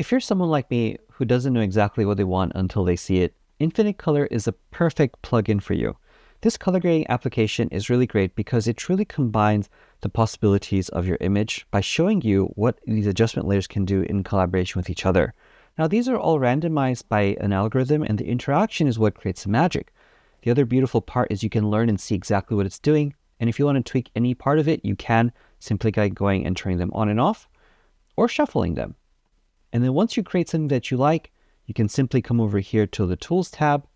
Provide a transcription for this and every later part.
If you're someone like me who doesn't know exactly what they want until they see it, Infinite Color is a perfect plugin for you. This color grading application is really great because it truly combines the possibilities of your image by showing you what these adjustment layers can do in collaboration with each other. Now, these are all randomized by an algorithm, and the interaction is what creates the magic. The other beautiful part is you can learn and see exactly what it's doing, and if you want to tweak any part of it, you can simply by going and turning them on and off, or shuffling them. And then once you create something that you like, you can simply come over here to the Tools tab,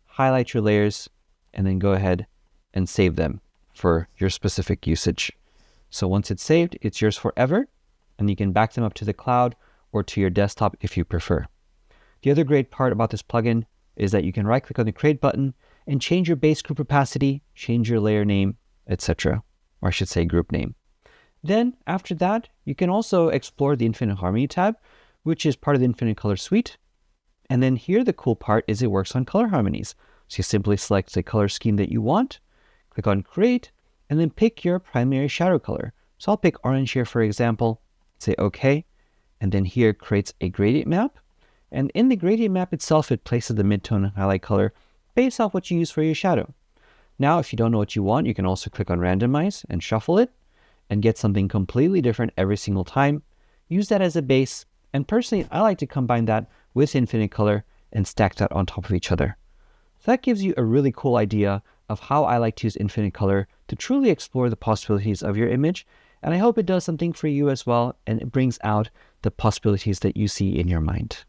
highlight your layers, and then go ahead and save them for your specific usage. So once it's saved, it's yours forever, and you can back them up to the cloud or to your desktop if you prefer. The other great part about this plugin is that you can right-click on the Create button and change your base group opacity, change your layer name, etc., or I should say group name. Then after that, you can also explore the Infinite Harmony tab, which is part of the Infinite Color suite. And then here, the cool part is it works on color harmonies. So you simply select the color scheme that you want, click on Create, and then pick your primary shadow color. So I'll pick orange here, for example, say OK, and then here creates a gradient map. And in the gradient map itself, it places the midtone and highlight color based off what you use for your shadow. Now, if you don't know what you want, you can also click on Randomize and shuffle it and get something completely different every single time. Use that as a base. And personally, I like to combine that with Infinite Color and stack that on top of each other. So that gives you a really cool idea of how I like to use Infinite Color to truly explore the possibilities of your image. And I hope it does something for you as well, and it brings out the possibilities that you see in your mind.